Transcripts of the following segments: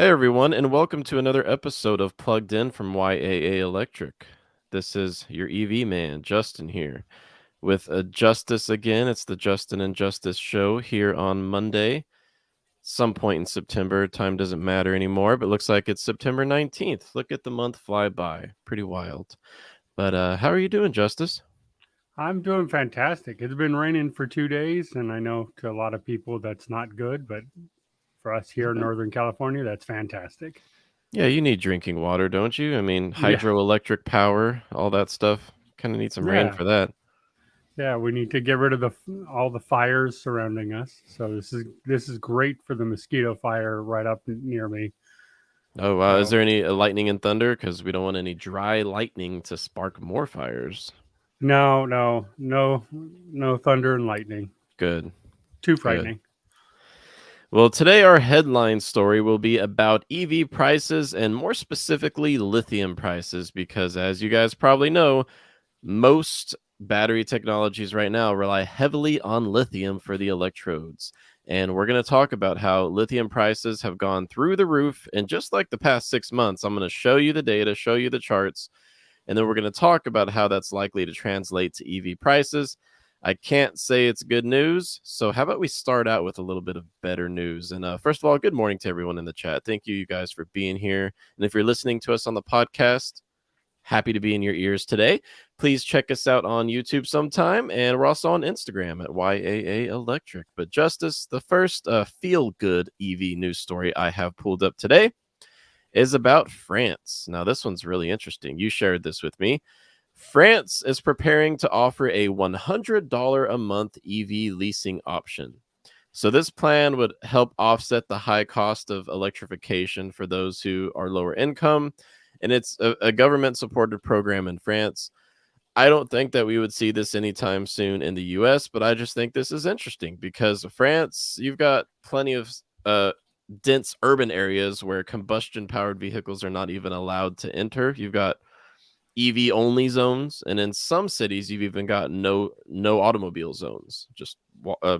Hey everyone, and welcome to another episode of Plugged In from YAA Electric. This is your EV man, Justin here, with Justice again. It's the Justin and Justice show here on Monday, some point in September. Time doesn't matter anymore, but looks like it's September 19th. Look at the month fly by. Pretty wild. But how are you doing, Justice? I'm doing fantastic. It's been raining for 2 days, and I know to a lot of people that's not good, but for us here in Yeah. Northern California, that's fantastic. Yeah, you need drinking water, don't you? I mean, Yeah, hydroelectric power, all that stuff. Kind of need some rain yeah, for that. yeah. We need to get rid of all the fires surrounding us. So this is great for the mosquito fire right up near me. Oh, wow. Is So there any lightning and thunder? Because we don't want any dry lightning to spark more fires. no, no, no, no thunder and lightning. Good, Too good. frightening. Well, today our headline story will be about EV prices and more specifically lithium prices, because as you guys probably know, most battery technologies right now rely heavily on lithium for the electrodes. And we're going to talk about how lithium prices have gone through the roof. And just like the past 6 months, I'm going to show you the data, show you the charts, and then we're going to talk about how that's likely to translate to EV prices. I can't say it's good news. So, how about we start out with a little bit of better news? And first of all, good morning to everyone in the chat. Thank you guys for being here. And if you're listening to us on the podcast, happy to be in your ears today. Please check us out on YouTube sometime. And we're also on Instagram at YAA Electric. But, Justice, the first feel good EV news story I have pulled up today is about France. Now, this one's really interesting. You shared this with me. France is preparing to offer a $100 a month EV leasing option. So, this plan would help offset the high cost of electrification for those who are lower income. And it's a government supported program in France. I don't think that we would see this anytime soon in the US, but I just think this is interesting because France, you've got plenty of dense urban areas where combustion powered vehicles are not even allowed to enter. You've got EV only zones, and in some cities you've even got no automobile zones, just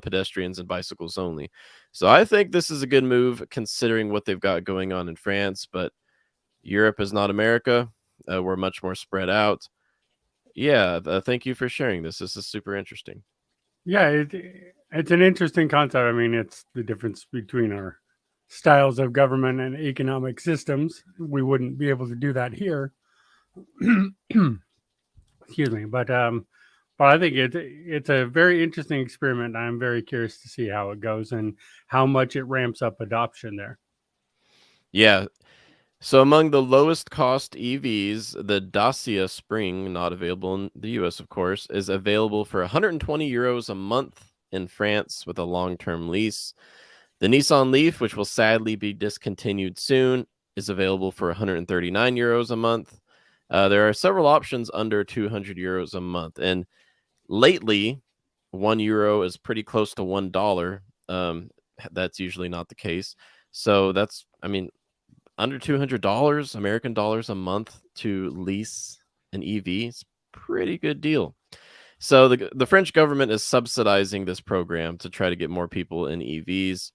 pedestrians and bicycles only. So I think this is a good move considering what they've got going on in France, but Europe is not America. We're much more spread out. Yeah, thank you for sharing this. This is super interesting. Yeah, it's an interesting concept. I mean, it's the difference between our styles of government and economic systems. We wouldn't be able to do that here. Excuse me, but I think it's a very interesting experiment. I'm very curious to see how it goes and how much it ramps up adoption there. Yeah. So among the lowest cost EVs, the Dacia Spring, not available in the US, of course, is available for 120 euros a month in France with a long-term lease. The Nissan Leaf, which will sadly be discontinued soon, is available for 139 euros a month. There are several options under 200 euros a month. And lately, €1 is pretty close to $1. That's usually not the case. So that's, I mean, under $200 American dollars a month to lease an EV is pretty good deal. So the French government is subsidizing this program to try to get more people in EVs,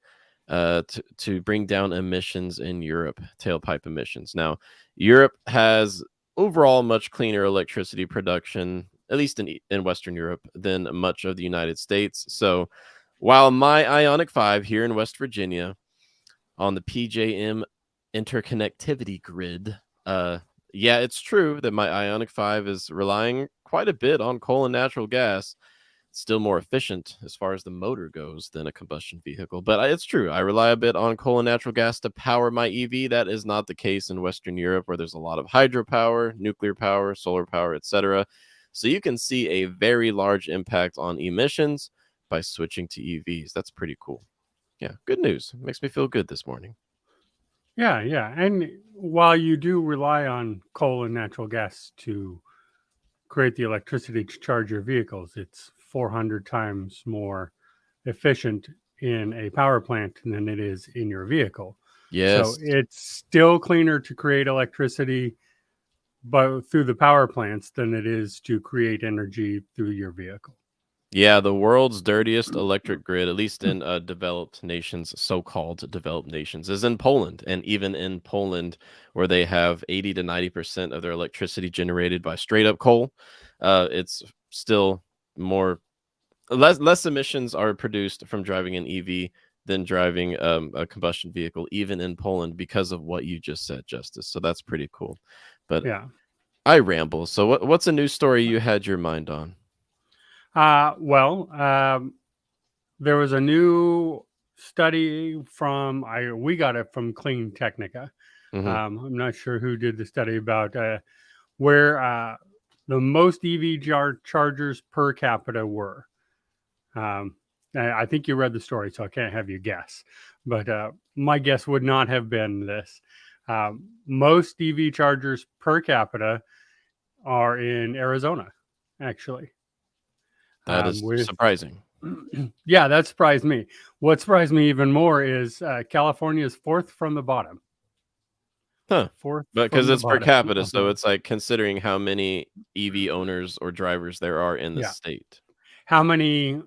to bring down emissions in Europe, tailpipe emissions. Now, Europe has overall much cleaner electricity production, at least in Western Europe, than much of the United States. So, while my Ionic 5 here in West Virginia on the PJM interconnectivity grid, yeah, it's true that my Ionic 5 is relying quite a bit on coal and natural gas. It's still more efficient as far as the motor goes than a combustion vehicle. But it's true. I rely a bit on coal and natural gas to power my EV. That is not the case in Western Europe, where there's a lot of hydropower, nuclear power, solar power, etc. So you can see a very large impact on emissions by switching to EVs. That's pretty cool. Yeah, good news. Makes me feel good this morning. Yeah, yeah. And while you do rely on coal and natural gas to create the electricity to charge your vehicles, it's 400 times more efficient in a power plant than it is in your vehicle. So Yes. it's still cleaner to create electricity but through the power plants than it is to create energy through your vehicle. Yeah, the world's dirtiest electric grid, at least in developed nations, so-called developed nations, is in Poland. And even in Poland, where they have 80 to 90% of their electricity generated by straight up coal, it's still more less emissions are produced from driving an EV than driving a combustion vehicle, even in Poland, because of what you just said, Justice. So that's pretty cool. But Yeah. I ramble. So what's a news story you had your mind on? Well, there was a new study from we got it from Clean Technica. Hmm. I'm not sure who did the study about where the most EV chargers per capita were. Um, I think you read the story, so I can't have you guess. But my guess would not have been this. Most EV chargers per capita are in Arizona, actually. That is With surprising. yeah, that surprised me. What surprised me even more is California is fourth from the bottom. Huh. Fourth But because from the it's per bottom. capita, so it's like considering how many EV owners or drivers there are in the Yeah. state. How many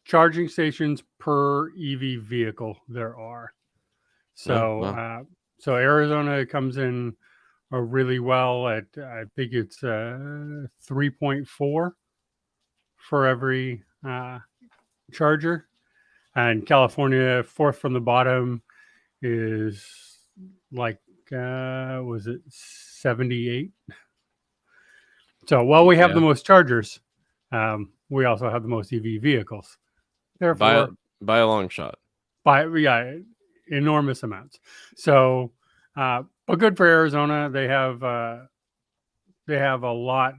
charging stations per EV vehicle there are? Oh, So, wow. so Arizona comes in really well at I think it's 3.4 for every charger, and California fourth from the bottom is like was it 78? So while we have the Yeah. most chargers, we also have the most EV vehicles. By a Therefore, by a long shot. by yeah, enormous amounts. So, but good for Arizona. They have a lot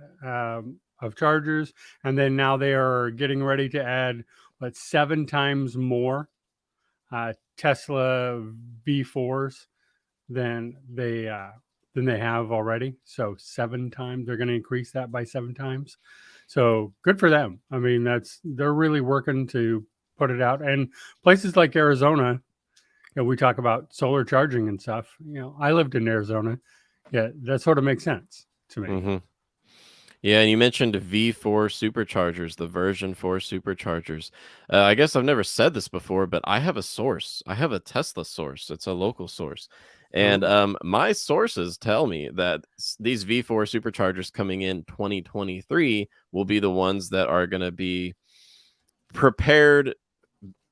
of chargers, and then now they are getting ready to add 7 times more Tesla V4s than they have already. So 7 times they're going to increase that by 7 times. So good for them. I mean, they're really working to put it out. And places like Arizona, we talk about solar charging and stuff. I lived in Arizona. Yeah, that sort of makes sense to me. Mhm. Yeah, and you mentioned V4 superchargers, the version 4 superchargers. I guess I've never said this before, but I have a source. I have a Tesla source. It's a local source. And Oh, my sources tell me that these V4 superchargers coming in 2023 will be the ones that are going to be prepared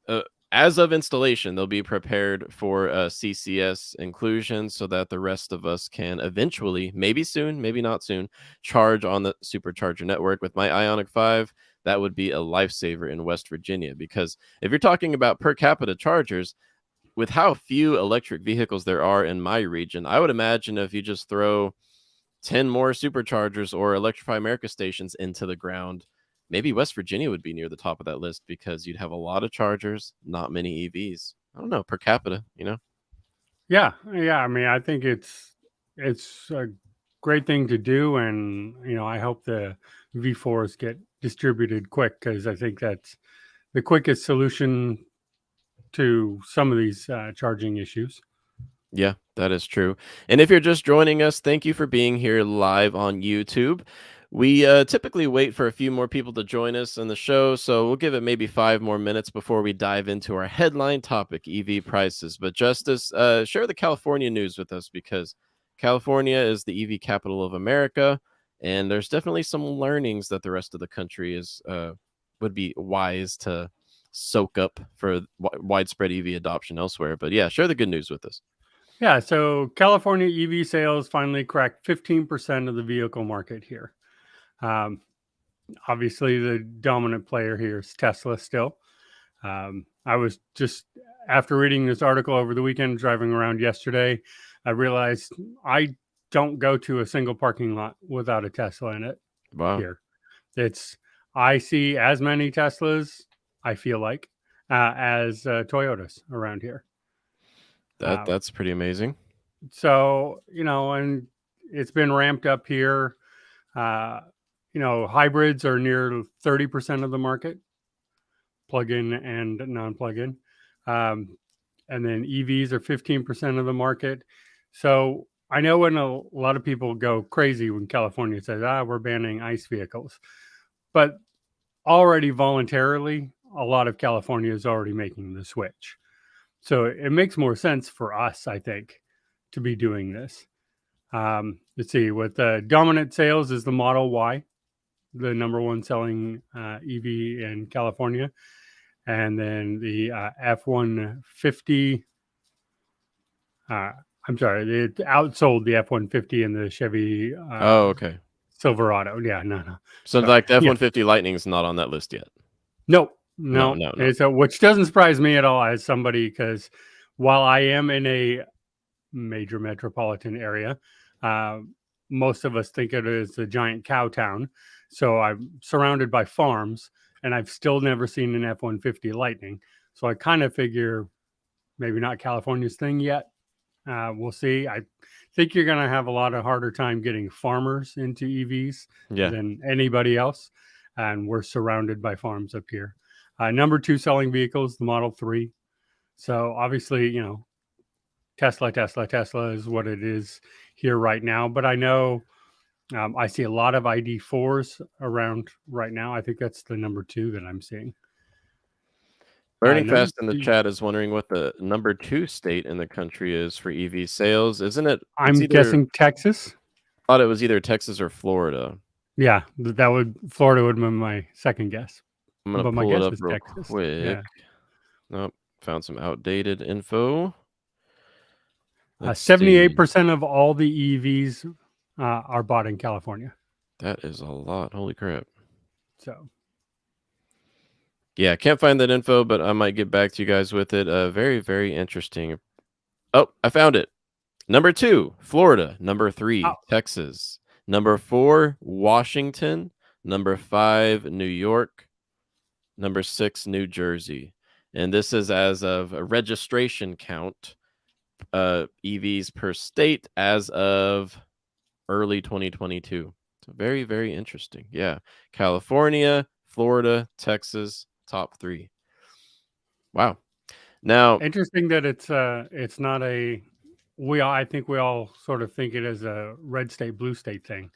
uh, as of installation, they'll be prepared for CCS inclusion so that the rest of us can eventually, maybe soon, maybe not soon, charge on the supercharger network. With my Ionic 5, that would be a lifesaver in West Virginia because if you're talking about per capita chargers, with how few electric vehicles there are in my region, I would imagine if you just throw 10 more superchargers or Electrify America stations into the ground, maybe West Virginia would be near the top of that list because you'd have a lot of chargers, not many EVs. I don't know, per capita, you know? yeah, yeah. I mean, I think it's a great thing to do, and I hope the V4s get distributed quick because I think that's the quickest solution to some of these charging issues. Yeah, that is true. And if you're just joining us, thank you for being here live on YouTube. We typically wait for a few more people to join us in the show, so we'll give it maybe 5 more minutes before we dive into our headline topic, EV prices. But Justice, share the California news with us because California is the EV capital of America, and there's definitely some learnings that the rest of the country is would be wise to soak up for widespread EV adoption elsewhere. But yeah, share the good news with us. Yeah, so California EV sales finally cracked 15% of the vehicle market here. Um, Obviously, the dominant player here is Tesla still. I was just, after reading this article over the weekend, driving around yesterday, I realized I don't go to a single parking lot without a Tesla in it Wow. here. It's, I see as many Teslas, I feel like, as Toyotas around here. Uh, That's pretty amazing. so, and it's been ramped up here. Uh, hybrids are near 30% of the market, plug-in and non-plug-in. Um, and then EVs are 15% of the market. So I know when a lot of people go crazy when California says, we're banning ICE vehicles. But already voluntarily, a lot of California is already making the switch. So it makes more sense for us, I think, to be doing this. Let's see, with the dominant sales is the Model Y, the number one selling EV in California. And then the F-150, I'm sorry, it outsold the F-150 and the Chevy Oh, okay. Silverado. Yeah, no. So So, like the yeah, F-150 Lightning is not on that list yet. no, No, no. no, no. It's which doesn't surprise me at all as somebody, because while I am in a major metropolitan area, uh, most of us think it is a giant cow town. So I'm surrounded by farms, and I've still never seen an F-150 Lightning. So I kind of figure maybe not California's thing yet. We'll see. I think you're going to have a lot of harder time getting farmers into EVs Yeah. than anybody else. And we're surrounded by farms up here. Number two selling vehicles, the Model 3. So obviously, Tesla is what it is here right now. But I know I see a lot of ID4s around right now. I think that's the number two that I'm seeing. Learning Number Fast in the three, chat is wondering what the number 2 state in the country is for EV sales. Isn't it? It's I'm either guessing Texas. I thought it was either Texas or Florida. Yeah, Florida would be my second guess, I'm gonna but my pull it guess up is real Texas. quick. Yeah, Nope, found some outdated info. Let's 78% see. of all the EVs are bought in California. That is a lot. Holy crap. So Yeah, I can't find that info, but I might get back to you guys with it. Very, very interesting. Oh, I found it. Number 2, Florida. Number 3, oh, Texas. Number 4, Washington. Number 5, New York. Number 6, New Jersey. And this is as of a registration count, EVs per state as of early 2022. So very, very interesting. Yeah. California, Florida, Texas, top 3. Wow. Now, interesting that it's not a I think we all sort of think it as a red state blue state thing,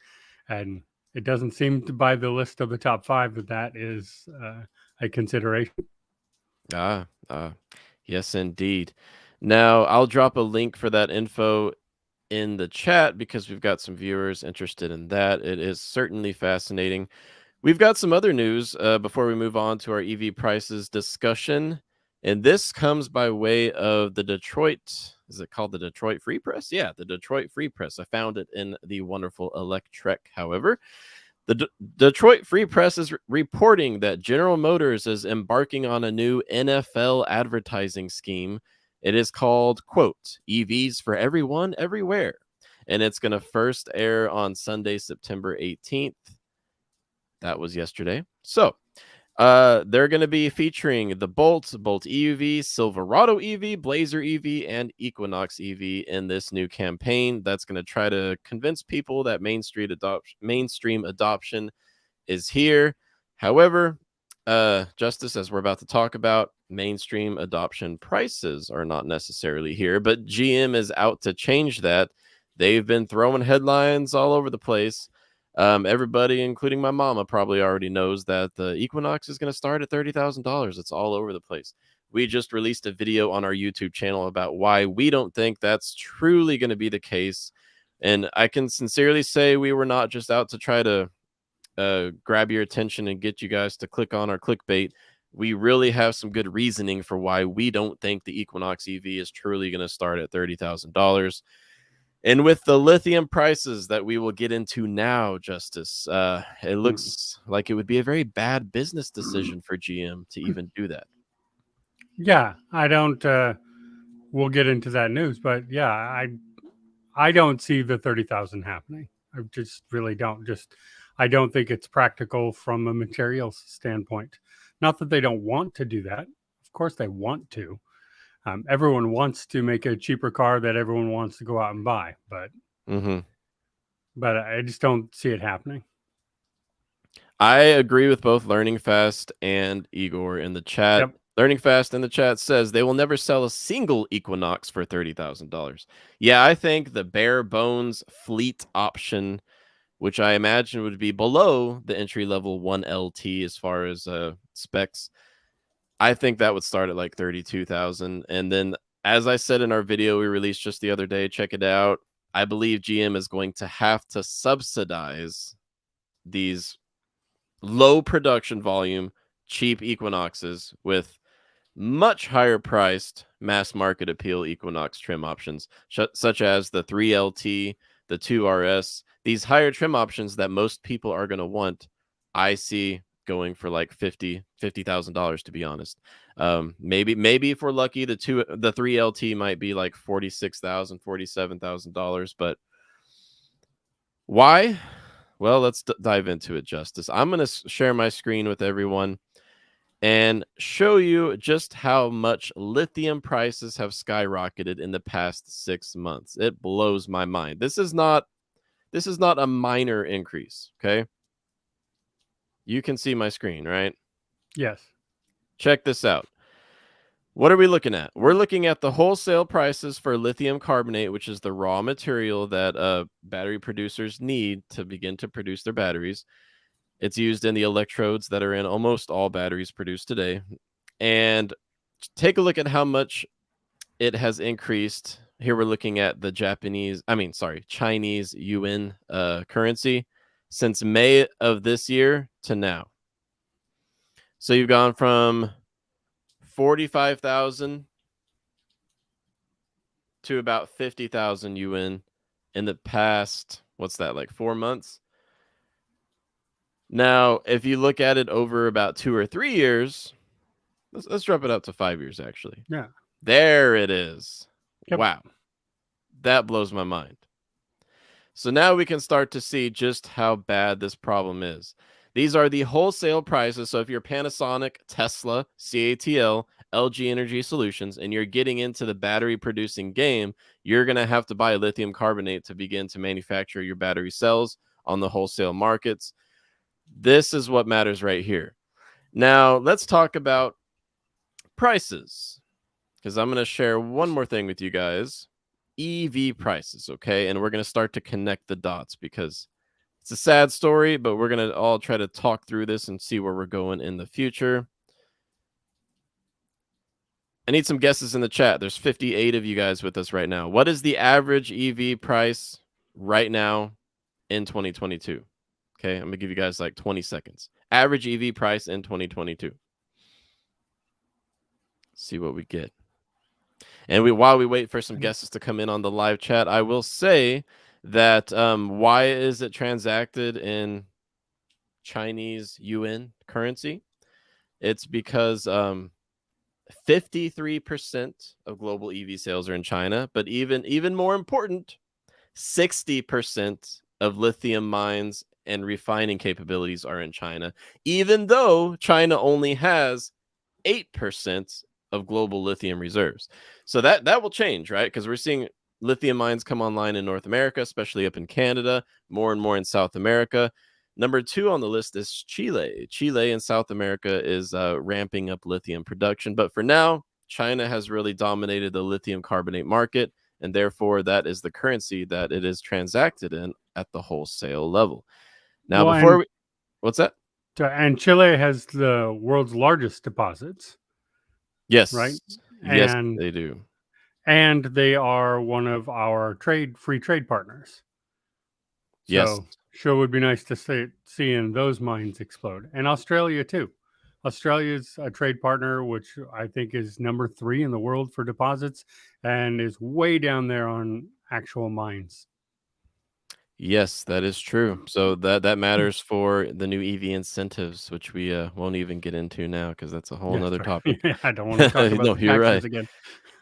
and it doesn't seem to by the list of the top five that is a consideration. ah, ah, yes, indeed. Now, I'll drop a link for that info in the chat because we've got some viewers interested in that. It is certainly fascinating. We've got some other news before we move on to our EV prices discussion. And this comes by way of the Detroit, is it called the Detroit Free Press? Yeah, the Detroit Free Press. I found it in the wonderful Electrek, however. The Detroit Free Press is reporting that General Motors is embarking on a new NFL advertising scheme. It is called, quote, EVs for everyone, everywhere. And it's going to first air on Sunday, September 18th. That was yesterday. So they're going to be featuring the Bolt EUV, Silverado EV, Blazer EV, and Equinox EV in this new campaign. That's going to try to convince people that mainstream adoption is here. However, Justise, as we're about to talk about, mainstream adoption prices are not necessarily here, but GM is out to change that. They've been throwing headlines all over the place. Everybody, including my mama, probably already knows that the Equinox is going to start at $30,000. It's all over the place. We just released a video on our YouTube channel about why we don't think that's truly going to be the case. And I can sincerely say we were not just out to try to grab your attention and get you guys to click on our clickbait. We really have some good reasoning for why we don't think the Equinox EV is truly going to start at $30,000. And with the lithium prices that we will get into now, Justise, it looks like it would be a very bad business decision for GM to even do that. Yeah, I don't. We'll get into that news, but yeah, I don't see the 30,000 happening. I just really don't. I don't think it's practical from a materials standpoint. Not that they don't want to do that. Of course, they want to. Everyone wants to make a cheaper car that everyone wants to go out and buy, but I just don't see it happening. I agree with both Learning Fast and Igor in the chat. Yep. Learning Fast in the chat says they will never sell a single Equinox for $30,000. Yeah, I think the bare bones fleet option which I imagine would be below the entry level 1LT as far as specs. I think that would start at like 32,000. And then, as I said in our video we released just the other day, check it out. I believe GM is going to have to subsidize these low production volume, cheap Equinoxes with much higher priced mass market appeal Equinox trim options, such as the 3LT, the 2RS. These higher trim options that most people are going to want, I see going for like $50,000 to be honest. Maybe if we're lucky, the 3LT might be like $46,000, $47,000. But why? Well, let's dive into it, Justice. I'm going to share my screen with everyone and show you just how much lithium prices have skyrocketed in the past 6 months. It blows my mind. This is not a minor increase, okay? You can see my screen, right? Yes. Check this out. What are we looking at? We're looking at the wholesale prices for lithium carbonate, which is the raw material that battery producers need to begin to produce their batteries. It's used in the electrodes that are in almost all batteries produced today. And take a look at how much it has increased. Here we're looking at the Chinese yuan currency since May of this year to now. So you've gone from 45,000 to about 50,000 yuan in the past, what's that, like 4 months? Now, if you look at it over about 2 or 3 years, let's drop it up to 5 years, actually. Yeah. There it is. Yep. Wow. That blows my mind. So now we can start to see just how bad this problem is. These are the wholesale prices. So if you're Panasonic, Tesla, CATL, LG Energy Solutions, and you're getting into the battery producing game, you're going to have to buy lithium carbonate to begin to manufacture your battery cells on the wholesale markets. This is what matters right here. Now, let's talk about prices, because I'm going to share one more thing with you guys. EV prices, okay? And we're going to start to connect the dots because it's a sad story, but we're going to all try to talk through this and see where we're going in the future. I need some guesses in the chat. There's 58 of you guys with us right now. What is the average EV price right now in 2022? Okay, I'm going to give you guys like 20 seconds. Average EV price in 2022. See what we get. And while we wait for some guesses to come in on the live chat, I will say that why is it transacted in Chinese yuan currency? It's because 53% of global EV sales are in China, but even more important, 60% of lithium mines and refining capabilities are in China, even though China only has 8% of global lithium reserves. So that will change, right? Because we're seeing lithium mines come online in North America, especially up in Canada, more and more in South America. Number 2 on the list is Chile. Chile in South America is ramping up lithium production. But for now, China has really dominated the lithium carbonate market, and therefore that is the currency that it is transacted in at the wholesale level. Now, what's that? And Chile has the world's largest deposits. Yes. Right? Yes, they do. And they are one of our free trade partners. Yes. So sure would be nice to seeing those mines explode. And Australia too. Australia's a trade partner, which I think is number 3 in the world for deposits and is way down there on actual mines. Yes, that is true. So that matters for the new EV incentives, which we won't even get into now because that's a whole nother topic. I don't want to talk about No, the you're taxes right. again.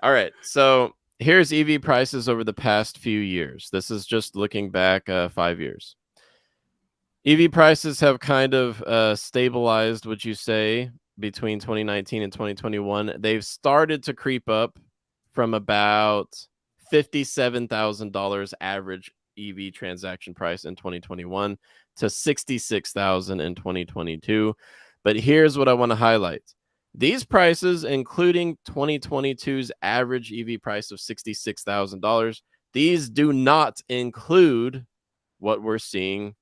All right. So here's EV prices over the past few years. This is just looking back 5 years. EV prices have kind of stabilized, would you say, between 2019 and 2021. They've started to creep up from about $57,000 average EV transaction price in 2021 to $66,000 in 2022. But here's what I want to highlight. These prices, including 2022's average EV price of $66,000, these do not include what we're seeing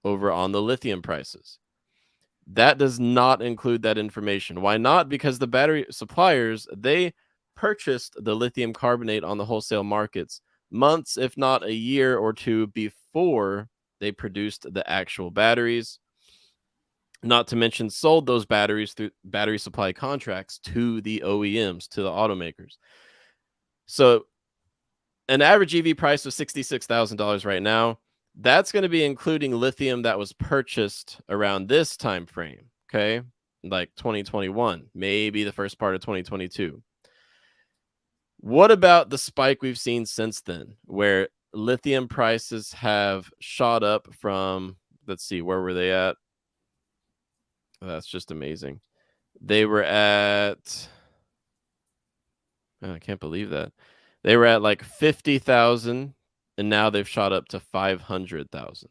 over on the lithium prices. That does not include that information. Why not? Because the battery suppliers, they purchased the lithium carbonate on the wholesale markets months, if not a year or two before they produced the actual batteries. Not to mention sold those batteries through battery supply contracts to the OEMs, to the automakers. So an average EV price of $66,000 right now. That's going to be including lithium that was purchased around this time frame, okay? Like 2021, maybe the first part of 2022. What about the spike we've seen since then, where lithium prices have shot up from, let's see, where were they at? Oh, that's just amazing. They were at, oh, I can't believe that. They were at like 50,000 and now they've shot up to 500,000.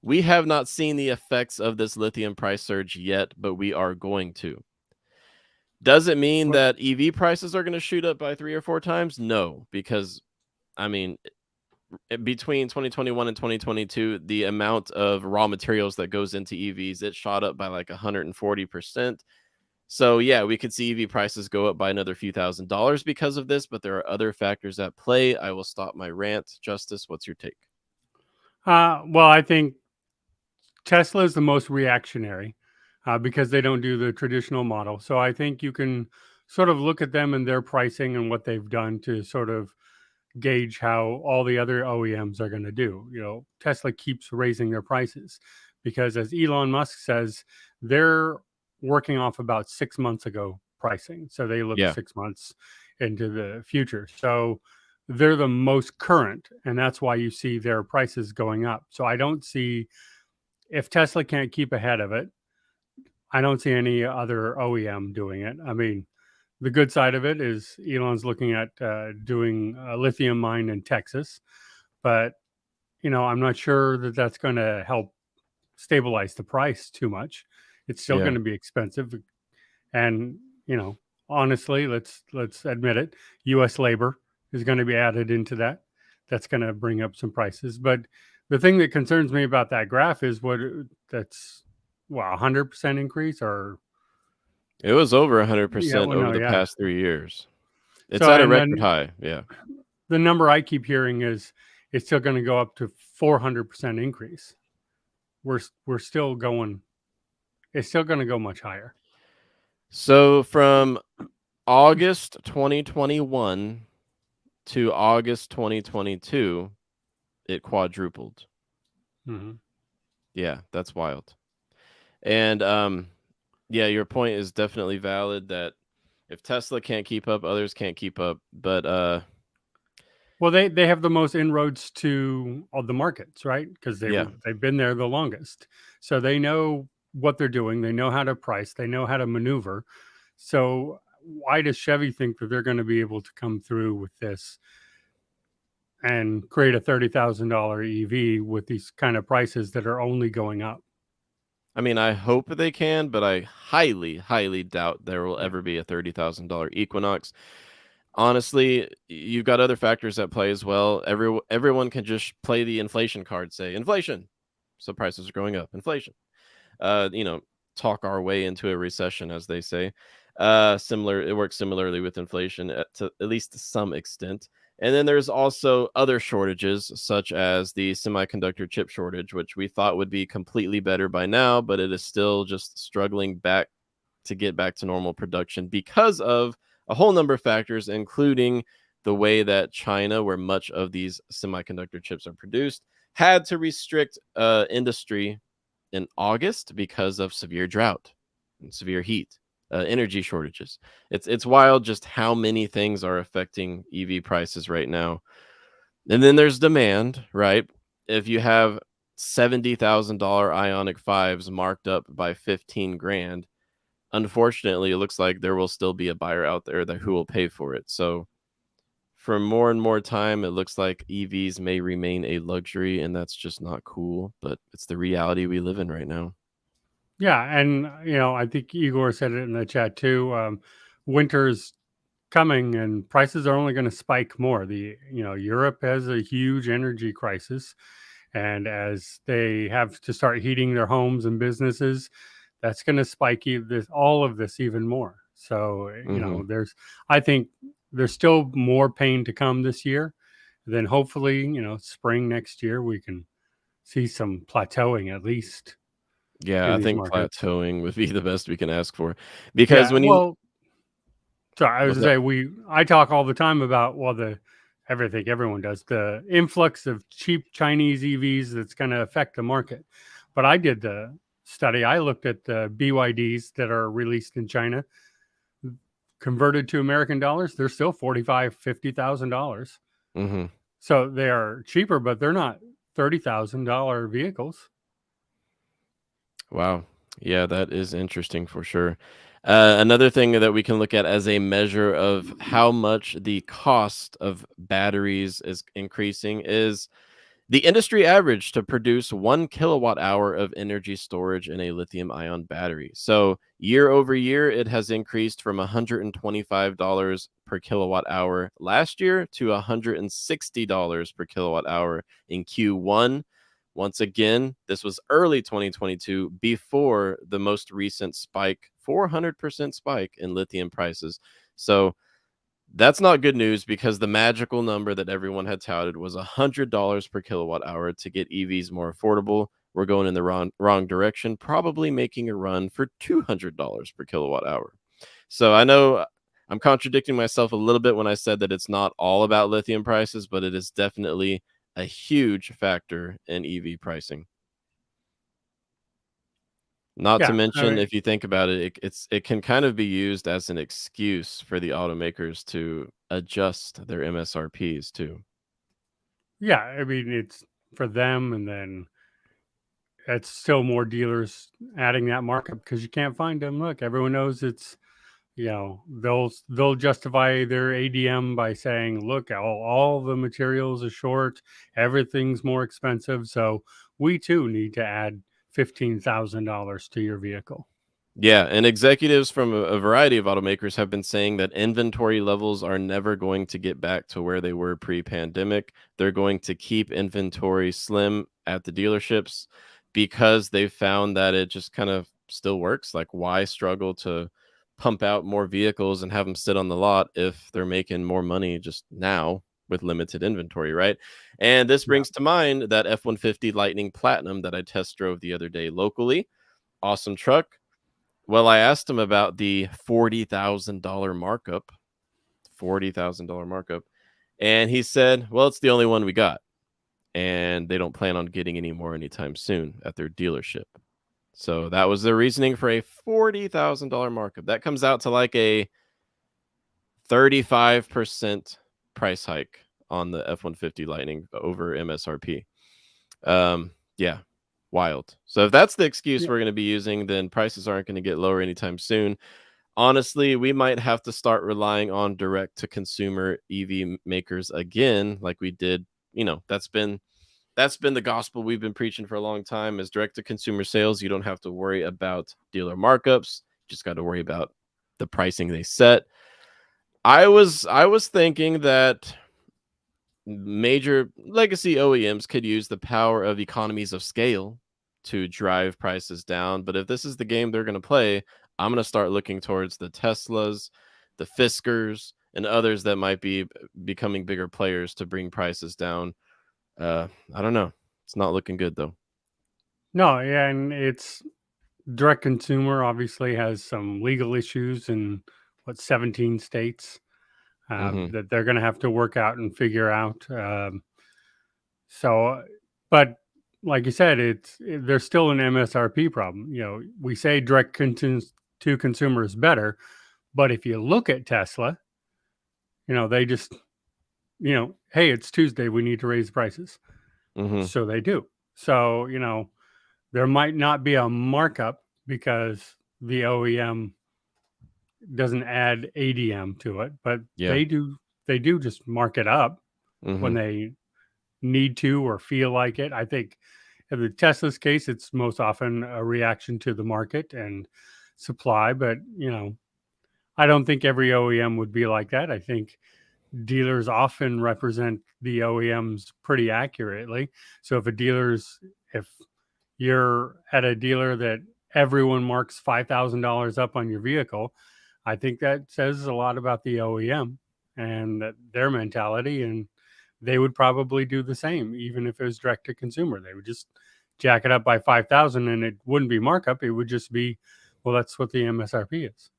We have not seen the effects of this lithium price surge yet, but we are going to. Does it mean Well, that EV prices are going to shoot up by 3 or 4 times? No, because I mean, between 2021 and 2022, the amount of raw materials that goes into EVs, it shot up by like 140%. So yeah, we could see EV prices go up by another few $1,000s because of this, but there are other factors at play. I will stop my rant. Justice, what's your take? well, I think Tesla is the most reactionary because they don't do the traditional model. So I think you can sort of look at them and their pricing and what they've done to sort of gauge how all the other OEMs are going to do. You know, Tesla keeps raising their prices because, as Elon Musk says, they're working off about 6 months ago pricing. So they look Yeah. 6 months into the future. So they're the most current, and that's why you see their prices going up. So I don't see, if Tesla can't keep ahead of it, I don't see any other OEM doing it. I mean, the good side of it is Elon's looking at doing a lithium mine in Texas, but I'm not sure that that's going to help stabilize the price too much. It's still Yeah. going to be expensive, and honestly, let's admit it. U.S. labor is going to be added into that. That's going to bring up some prices. But the thing that concerns me about that graph is that's 100% increase, or It was over yeah, 100% well, over no, the yeah. past 3 years. It's So at a and record then high. Yeah. the number I keep hearing is it's still going to go up to 400% increase. We're still going. It's still going to go much higher. So from August 2021 to August 2022, it quadrupled. Hmm. Yeah, that's wild. And yeah, your point is definitely valid that if Tesla can't keep up, others can't keep up. But Well, they have the most inroads to all the markets, right? Because yeah, they've been there the longest, so they know what they're doing. They know how to price. They know how to maneuver. So why does Chevy think that they're going to be able to come through with this and create a $30,000 EV with these kind of prices that are only going up? I mean, I hope they can, but I highly, highly doubt there will Yeah. ever be a $30,000 Equinox. Honestly, you've got other factors at play as well. Everyone can just play the inflation card, say inflation, so prices are going up. Inflation, you know, talk our way into a recession, as they say. It works similarly with inflation to at least some extent. And then there's also other shortages, such as the semiconductor chip shortage, which we thought would be completely better by now, but it is still just struggling back to get back to normal production because of a whole number of factors, including the way that China, where much of these semiconductor chips are produced, had to restrict industry in August because of severe drought and severe heat, energy shortages. It's wild just how many things are affecting EV prices right now. And then there's demand, right? If you have $70,000 Ionic 5s marked up by 15 grand, unfortunately, it looks like there will still be a buyer out there that who will pay for it. So for more and more time, it looks like EVs may remain a luxury, and that's just not cool. But it's the reality we live in right now. Yeah, and I think Igor said it in the chat too. Winter's coming, and prices are only going to spike more. Europe has a huge energy crisis, And as they have to start heating their homes and businesses, that's going to spike all of this even more. So, Mhm. I think there's still more pain to come this year. Then hopefully, spring next year, we can see some plateauing at least Yeah, in I these think markets. plateauing would be the best we can ask for because Yeah. when you Well, so I was what's to that? say I talk all the time about everything everyone does, the influx of cheap Chinese EVs that's going to affect the market. But I did the study. I looked at the BYDs that are released in China, converted to American dollars. They're still $50,000. Mhm. So they are cheaper, but they're not $30,000 vehicles. Wow. Yeah, that is interesting for sure. Another thing that we can look at as a measure of how much the cost of batteries is increasing is the industry average to produce 1 kilowatt hour of energy storage in a lithium ion battery. So, year over year, it has increased from $125 per kilowatt hour last year to $160 per kilowatt hour in Q1. Once again, this was early 2022 before the most recent spike, 400% spike in lithium prices. So, that's not good news because the magical number that everyone had touted was $100 per kilowatt hour to get EVs more affordable. We're going in the wrong direction, probably making a run for $200 per kilowatt hour. So I know I'm contradicting myself a little bit when I said that it's not all about lithium prices, but it is definitely a huge factor in EV pricing. Not to Yeah. I mention, mean, if you think about it, it can kind of be used as an excuse for the automakers to adjust their MSRPs too. yeah. I mean, it's for them. And then it's still more dealers adding that markup because you can't find them. Look, everyone knows it's, they'll justify their ADM by saying, look, all the materials are short, everything's more expensive, so we too need to add $15,000 to your vehicle. Yeah, and executives from a variety of automakers have been saying that inventory levels are never going to get back to where they were pre-pandemic. They're going to keep inventory slim at the dealerships because they found that it just kind of still works. Like, why struggle to pump out more vehicles and have them sit on the lot if they're making more money just now with limited inventory, right? And this Yeah. brings to mind that F-150 Lightning Platinum that I test drove the other day locally. Awesome truck. Well, I asked him about the $40,000 markup, $40,000 markup, and he said, "Well, it's the only one we got, and they don't plan on getting any more anytime soon at their dealership." So that was the reasoning for a $40,000 markup. That comes out to like a 35% price hike on the F-150 Lightning over MSRP. Yeah, wild. So if that's the excuse Yeah. we're going to be using, then prices aren't going to get lower anytime soon. Honestly, we might have to start relying on direct to consumer EV makers again, like we did. That's been the gospel we've been preaching for a long time is direct to consumer sales. You don't have to worry about dealer markups. You just got to worry about the pricing they set. I was thinking that major legacy OEMs could use the power of economies of scale to drive prices down. But if this is the game they're going to play, I'm going to start looking towards the Teslas, the Fiskers, and others that might be becoming bigger players to bring prices down. I don't know. It's not looking good though. No, yeah, and it's direct consumer obviously has some legal issues in 17 states Hmm. that they're going to have to work out and figure out. So, but like you said, there's still an MSRP problem. We say to consumer is better, but if you look at Tesla, they just, hey, it's Tuesday, we need to raise prices. Hmm. So they do. So, there might not be a markup because the OEM doesn't add ADM to it, but Yeah. they do just mark it up when Hmm. they need to or feel like it. I think in the Tesla's case, it's most often a reaction to the market and supply, but I don't think every OEM would be like that. I think dealers often represent the OEMs pretty accurately. So if you're at a dealer that everyone marks $5,000 up on your vehicle, I think that says a lot about the OEM and their mentality. And they would probably do the same, even if it was direct to consumer. They would just jack it up by 5,000, and it wouldn't be markup. It would just be, well, that's what the MSRP is.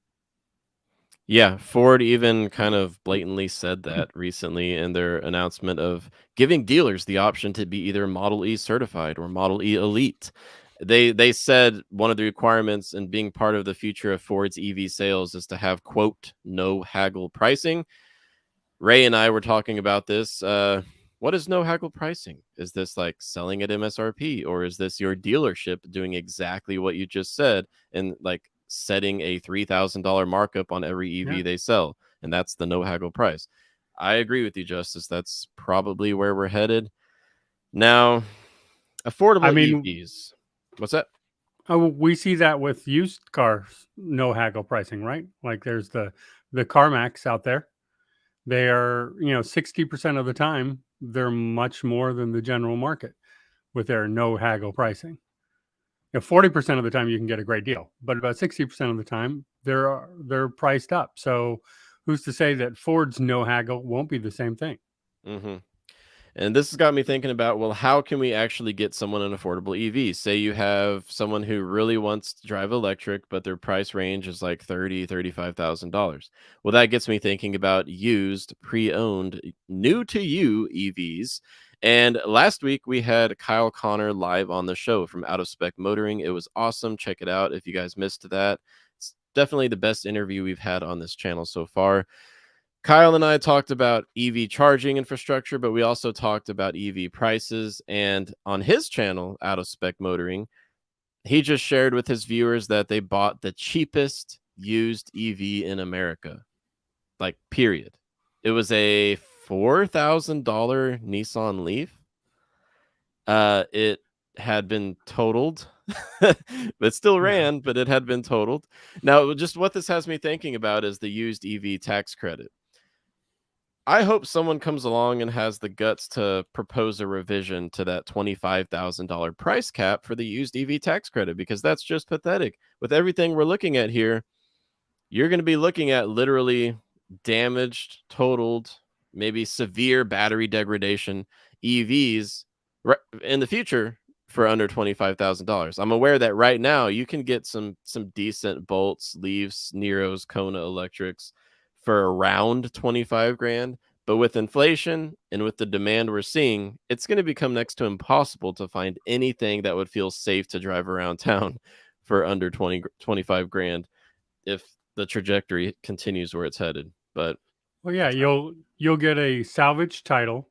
Yeah, Ford even kind of blatantly said that recently in their announcement of giving dealers the option to be either Model E certified or Model E Elite. They said one of the requirements in being part of the future of Ford's EV sales is to have, quote, no haggle pricing. Ray and I were talking about this. What is no haggle pricing? Is this like selling at MSRP, or is this your dealership doing exactly what you just said and like setting a $3,000 markup on every EV Yeah. they sell? And that's the no haggle price. I agree with you, Justice. That's probably where we're headed. Now, I affordable mean, EVs. What's that? we see that with used cars, no haggle pricing, right? Like there's the CarMax out there. They are, 60% of the time, they're much more than the general market with their no haggle pricing. 40% of the time you can get a great deal, but about 60% of the time they're priced up. So who's to say that Ford's no haggle won't be the same thing? Mm-hmm. And this has got me thinking about, well, how can we actually get someone an affordable EV? Say you have someone who really wants to drive electric, but their price range is like $35,000. Well, that gets me thinking about used, pre-owned, new to you EVs. And last week we had Kyle Connor live on the show from Out of Spec Motoring. It was awesome. Check it out if you guys missed that. It's definitely the best interview we've had on this channel so far. Kyle and I talked about EV charging infrastructure, but we also talked about EV prices. And on his channel, Out of Spec Motoring, he just shared with his viewers that they bought the cheapest used EV in America. Like, period. It was a $4,000 Nissan Leaf. It had been totaled. It still ran, but it had been totaled. Now, just what this has me thinking about is the used EV tax credit. I hope someone comes along and has the guts to propose a revision to that $25,000 price cap for the used EV tax credit, because that's just pathetic. With everything we're looking at here, you're going to be looking at literally damaged, totaled, maybe severe battery degradation EVs in the future for under $25,000. I'm aware that right now you can get some decent Bolts, Leafs, Neros, Kona electrics for around 25 grand. But with inflation and with the demand we're seeing, it's going to become next to impossible to find anything that would feel safe to drive around town for under 25 grand if the trajectory continues where it's headed. But Well, yeah, you'll get a salvage title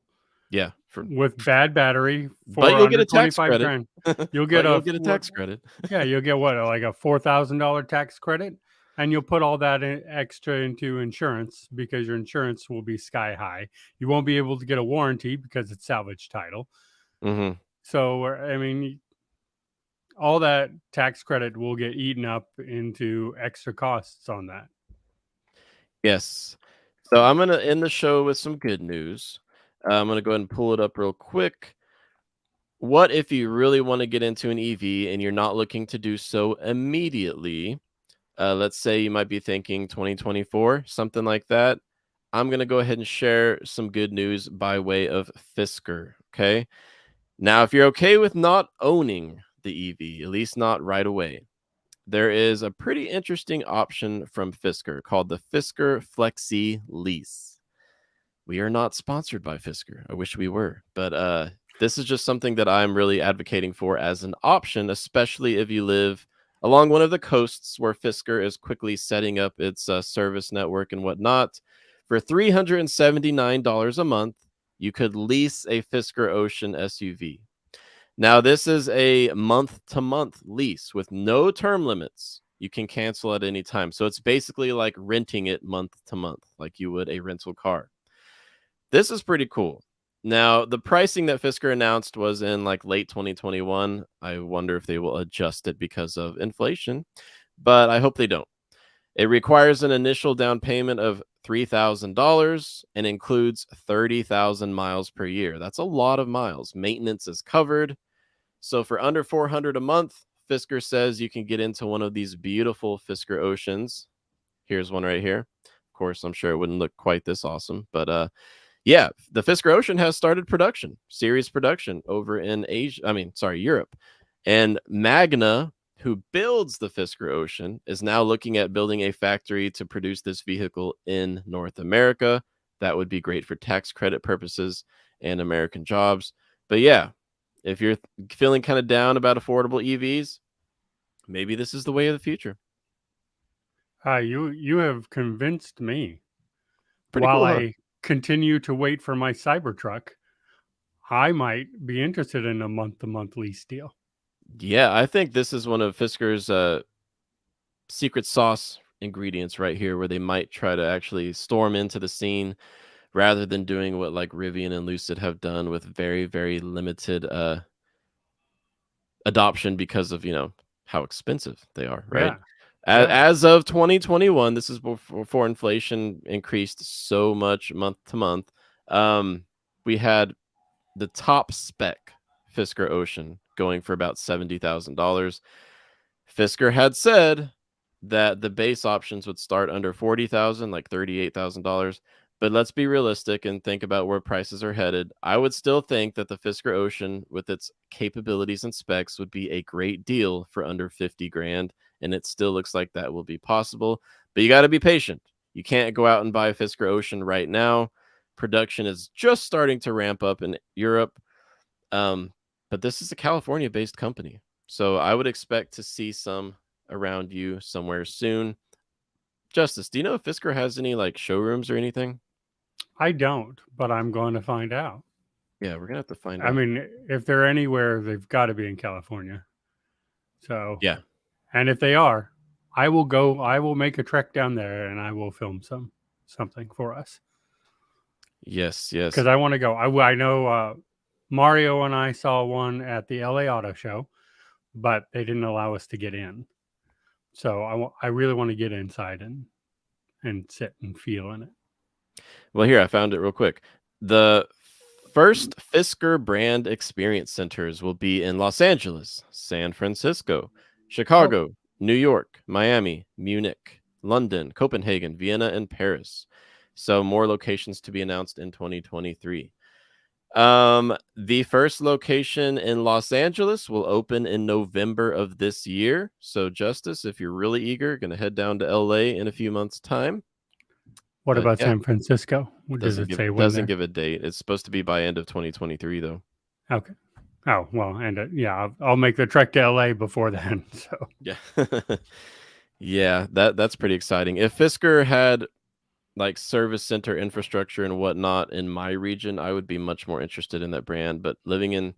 yeah, with bad battery but for you'll get under a tax 25 credit. grand. You'll But get you'll get a what? tax credit. Yeah, you'll get what, like a $4,000 tax credit, and you'll put all that extra into insurance because your insurance will be sky high. You won't be able to get a warranty because it's salvage title. Mm-hmm. So, I mean, all that tax credit will get eaten up into extra costs on that. Yes. So I'm going to end the show with some good news. I'm going to go ahead and pull it up real quick. What if you really want to get into an EV and you're not looking to do so immediately? Let's say you might be thinking 2024, something like that. I'm going to go ahead and share some good news by way of Fisker. Okay. Now, if you're okay with not owning the EV, at least not right away, there is a pretty interesting option from Fisker called the Fisker Flexi Lease. We are not sponsored by Fisker. I wish we were, but this is just something that I'm really advocating for as an option, especially if you live along one of the coasts where Fisker is quickly setting up its service network and whatnot. For $379 a month, you could lease a Fisker Ocean SUV. Now, this is a month-to-month lease with no term limits. You can cancel at any time. So it's basically like renting it month to month, like you would a rental car. This is pretty cool. Now, the pricing that Fisker announced was in like late 2021. I wonder if they will adjust it because of inflation, but I hope they don't. It requires an initial down payment of $3,000 and includes 30,000 miles per year. That's a lot of miles. Maintenance is covered. So for under 400 a month, Fisker says you can get into one of these beautiful Fisker Oceans. Here's one right here. Of course, I'm sure it wouldn't look quite this awesome, but yeah, the Fisker Ocean has started production, series production over in Europe. And Magna, who builds the Fisker Ocean, is now looking at building a factory to produce this vehicle in North America. That would be great for tax credit purposes and American jobs. But yeah, if you're feeling kind of down about affordable EVs, maybe this is the way of the future. You have convinced me. Pretty While cool, huh? I continue to wait for my Cybertruck, I might be interested in a month-to-month lease deal. Yeah, I think this is one of Fisker's secret sauce ingredients right here, where they might try to actually storm into the scene rather than doing what like Rivian and Lucid have done with very, very limited adoption because of, how expensive they are, right? Yeah, yeah, As of 2021, this is before inflation increased so much month to month. We had the top spec Fisker Ocean going for about $70,000. Fisker had said that the base options would start under 40,000, like $38,000. But let's be realistic and think about where prices are headed. I would still think that the Fisker Ocean, with its capabilities and specs, would be a great deal for under 50 grand. And it still looks like that will be possible. But you got to be patient. You can't go out and buy a Fisker Ocean right now. Production is just starting to ramp up in Europe. But this is a California based company. So I would expect to see some around you somewhere soon. Justice, do you know if Fisker has any like showrooms or anything? I don't, but I'm going to find out. Yeah, we're gonna have to find I out. mean, if they're anywhere, they've got to be in California. So, Yeah. and if they are, I will go. I will make a trek down there, and I will film something for us Yes, because yes. I want to go. I know Mario and I saw one at the LA Auto Show, but they didn't allow us to get in. So I really want to get inside and sit and feel in it. Well, here I found it real quick. The first Fisker brand experience centers will be in Los Angeles, San Francisco, Oh, Chicago, New York, Miami, Munich, London, Copenhagen, Vienna, and Paris. So more locations to be announced in 2023. The first location in Los Angeles will open in November of this year. So, Justice, if you're really eager, gonna head down to LA in a few months' time. what But about yeah, San Francisco? Does it say when doesn't there? give a date. It's supposed to be by end of 2023 though. Okay. Oh well, and yeah, I'll make the trek to LA before then. So Yeah. Yeah, that's pretty exciting. If Fisker had like service center infrastructure and whatnot in my region, I would be much more interested in that brand. But living in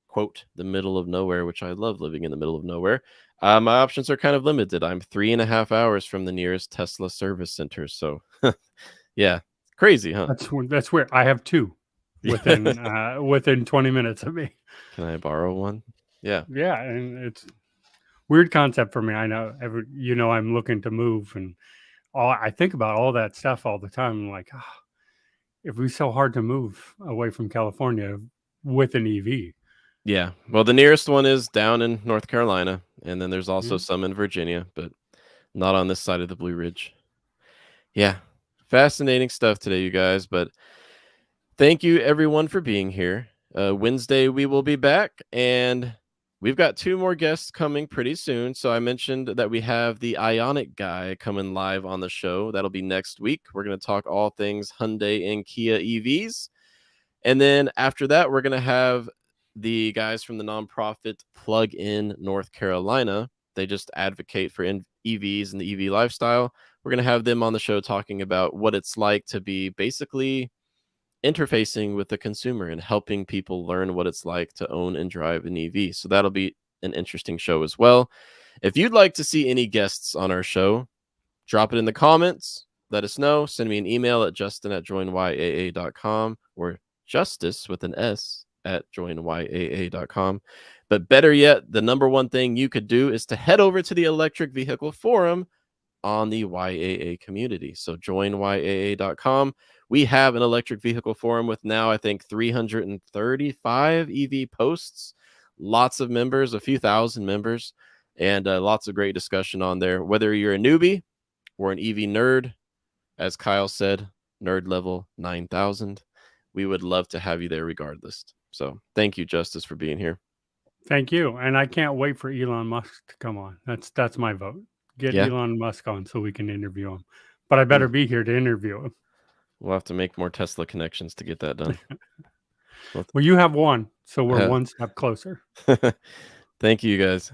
quote the middle of nowhere, which I love living in the middle of nowhere, my options are kind of limited. I'm 3.5 hours from the nearest Tesla service center. So yeah, crazy, huh? that's where I have two within Yeah. within 20 minutes of me. Can I borrow one? Yeah. Yeah, and it's weird concept for me. I know I'm looking to move, and all I think about all that stuff all the time. I'm like, if we so hard to move away from California with an EV. Yeah. Well, the nearest one is down in North Carolina, and then there's also Yeah. some in Virginia, but not on this side of the Blue Ridge. Yeah. Fascinating stuff today, you guys. But thank you everyone for being here. Wednesday we will be back, and we've got two more guests coming pretty soon. So I mentioned that we have the Ionic guy coming live on the show. That'll be next week. We're going to talk all things Hyundai and Kia EVs. And then after that, we're going to have the guys from the nonprofit Plug In North Carolina. They just advocate for EVs and the EV lifestyle. We're going to have them on the show talking about what it's like to be basically interfacing with the consumer and helping people learn what it's like to own and drive an EV. So that'll be an interesting show as well. If you'd like to see any guests on our show, drop it in the comments. Let us know. Send me an email at justin@joinyaa.com or justice with an S at joinyaa.com. But better yet, the number one thing you could do is to head over to the Electric Vehicle Forum on the YAA community. So join YAA.com. We have an electric vehicle forum with now, I think, 335 EV posts, lots of members, a few thousand members, and lots of great discussion on there. Whether you're a newbie or an EV nerd, as Kyle said, nerd level 9,000, we would love to have you there regardless. So thank you, Justise, for being here. Thank you. And I can't wait for Elon Musk to come on. That's my vote. Get Yeah. Elon Musk on so we can interview him. But I better be here to interview him. We'll have to make more Tesla connections to get that done. Well, you have one, so we're one step closer. Thank you, guys.